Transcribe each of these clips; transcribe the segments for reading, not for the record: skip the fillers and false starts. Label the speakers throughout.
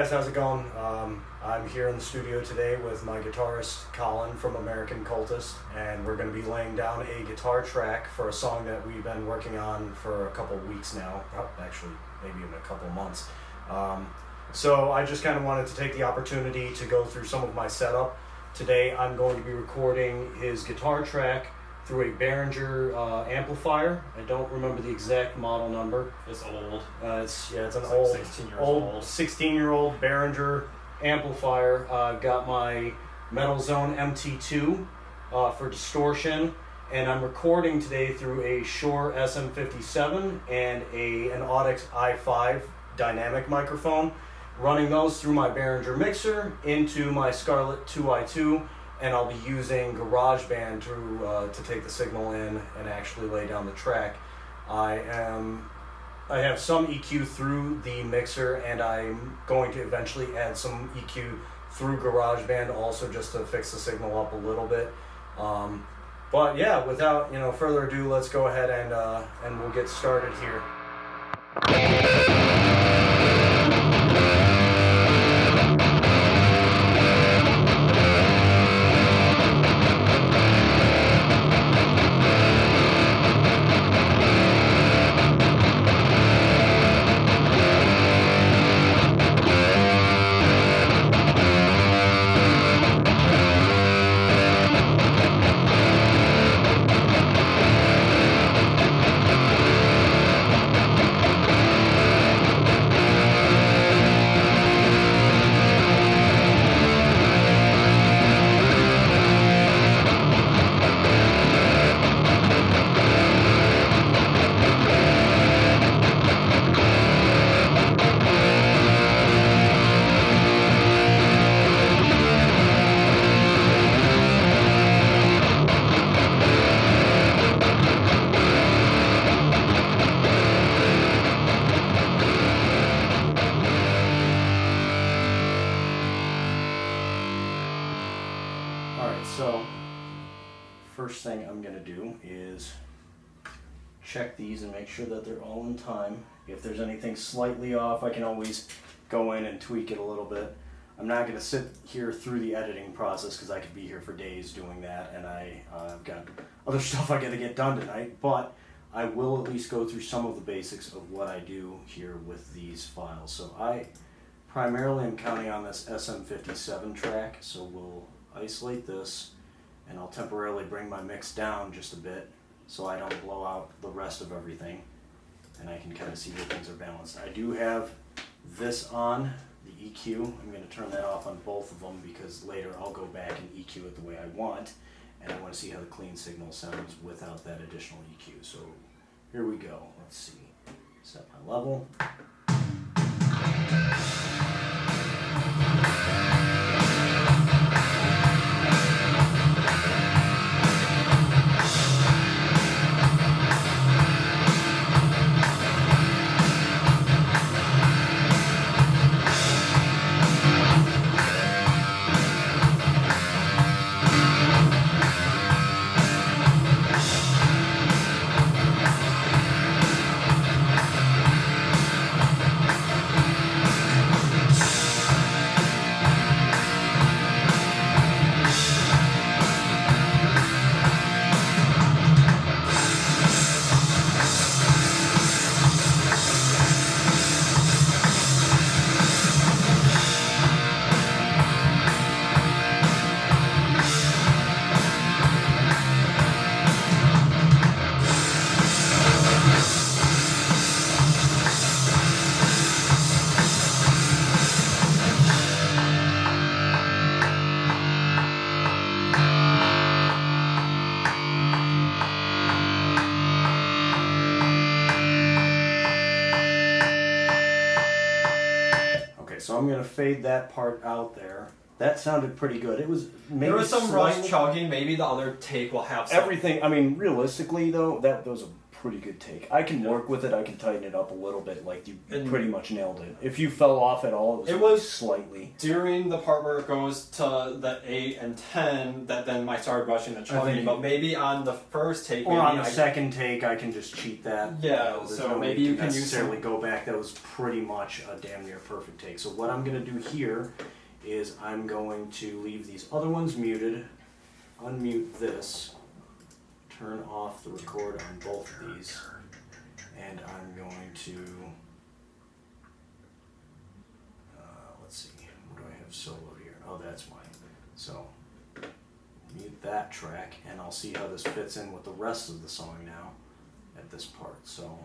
Speaker 1: guys, how's it going? I'm here in the studio today with my guitarist Colin from American Cultist, and we're going to be laying down a guitar track for a song that we've been working on for a couple weeks now, actually maybe even a couple months. So I just kind of wanted to take the opportunity to go through some of my setup. Today I'm going to be recording his guitar track through a Behringer amplifier. I don't remember the exact model number.
Speaker 2: It's old.
Speaker 1: It's an
Speaker 2: like
Speaker 1: old 16-year-old Behringer amplifier. Got my Metal Zone MT2 for distortion, and I'm recording today through a Shure SM57 and an Audix i5 dynamic microphone. Running those through my Behringer mixer into my Scarlett 2i2, and I'll be using GarageBand to take the signal in and actually lay down the track. I have some EQ through the mixer, and I'm going to eventually add some EQ through GarageBand also, just to fix the signal up a little bit. But yeah, without further ado, let's go ahead and we'll get started here. So, first thing I'm going to do is check these and make sure that they're all in time. If there's anything slightly off, I can always go in and tweak it a little bit. I'm not going to sit here through the editing process because I could be here for days doing that, and I've got other stuff I got to get done tonight, but I will at least go through some of the basics of what I do here with these files. So I primarily am counting on this SM57 track, so we'll isolate this, and I'll temporarily bring my mix down just a bit so I don't blow out the rest of everything, and I can kind of see where things are balanced. I do have this on, the EQ. I'm going to turn that off on both of them because later I'll go back and EQ it the way I want, and I want to see how the clean signal sounds without that additional EQ. So here we go. Let's see. Set my level. So I'm going to fade that part out there. That sounded pretty good. It was maybe
Speaker 2: there was some rough chugging. Maybe the other take will have some.
Speaker 1: Everything. I mean, realistically though, that was a pretty good take. I can work with it. I can tighten it up a little bit. Like you pretty much nailed it. If you fell off at all, it was slightly.
Speaker 2: During the part where it goes to the 8 and 10 that then I started rushing the chugging. But maybe on the first take,
Speaker 1: or on the second take, I can just cheat that.
Speaker 2: Yeah. So no maybe you can
Speaker 1: necessarily go back. That was pretty much a damn near perfect take. So what I'm gonna do here is I'm going to leave these other ones muted, unmute this, turn off the record on both of these, and I'm going to, let's see, what do I have soloed here? Oh, that's mine. So, mute that track, and I'll see how this fits in with the rest of the song now at this part. So.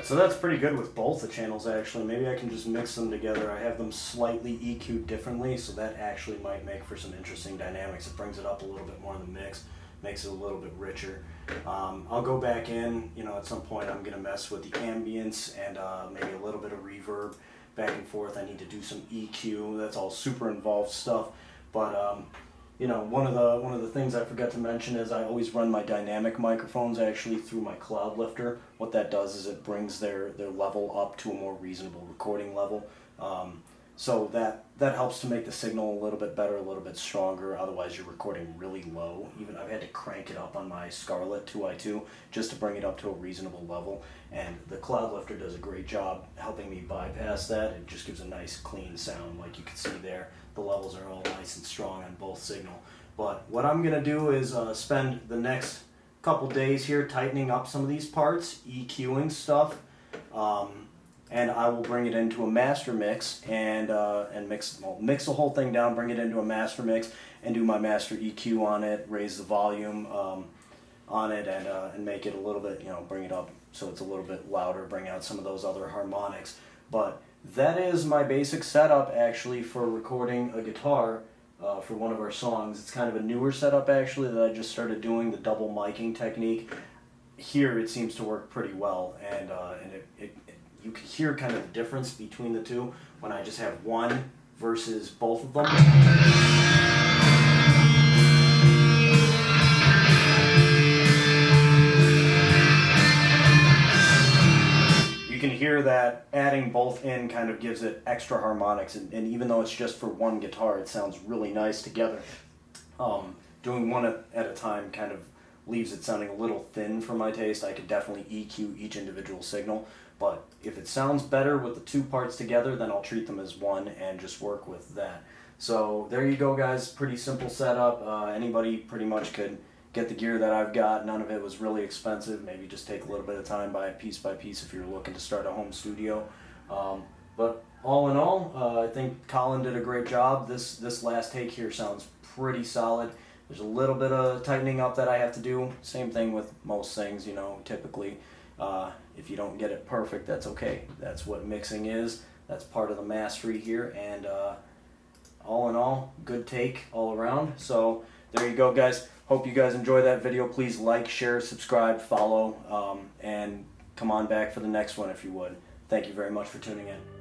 Speaker 1: So that's pretty good with both the channels actually. Maybe I can just mix them together. I have them slightly EQ'd differently, so that actually might make for some interesting dynamics. It brings it up a little bit more in the mix, makes it a little bit richer. I'll go back in, at some point I'm gonna mess with the ambience and maybe a little bit of reverb back and forth. I need to do some EQ. That's all super involved stuff. But one of the things I forgot to mention is I always run my dynamic microphones actually through my cloud lifter. What that does is it brings their level up to a more reasonable recording level. So that helps to make the signal a little bit better, a little bit stronger. Otherwise you're recording really low. Even I've had to crank it up on my Scarlett 2i2 just to bring it up to a reasonable level. And the cloud lifter does a great job helping me bypass that. It just gives a nice clean sound like you can see there. The levels are all nice and strong on both signal. But what I'm gonna do is spend the next couple days here tightening up some of these parts, EQing stuff, and I will bring it into a master mix and mix the whole thing down, bring it into a master mix, and do my master EQ on it, raise the volume on it, and make it a little bit, bring it up so it's a little bit louder, bring out some of those other harmonics. But that is my basic setup actually for recording a guitar for one of our songs. It's kind of a newer setup actually that I just started doing, the double miking technique. Here it seems to work pretty well, and you can hear kind of the difference between the two when I just have one versus both of them. You can hear that adding both in kind of gives it extra harmonics, and even though it's just for one guitar, it sounds really nice together. Doing one at a time kind of leaves it sounding a little thin for my taste. I could definitely EQ each individual signal, but if it sounds better with the two parts together, then I'll treat them as one and just work with that. So there you go guys, pretty simple setup. Anybody pretty much could get the gear that I've got. None of it was really expensive. Maybe just take a little bit of time, buy it piece by piece if you're looking to start a home studio. But all in all, I think Colin did a great job. This last take here sounds pretty solid. There's a little bit of tightening up that I have to do. Same thing with most things, typically. If you don't get it perfect, that's okay. That's what mixing is. That's part of the mastery here. And all in all, good take all around. So there you go, guys. Hope you guys enjoy that video. Please like, share, subscribe, follow, and come on back for the next one if you would. Thank you very much for tuning in.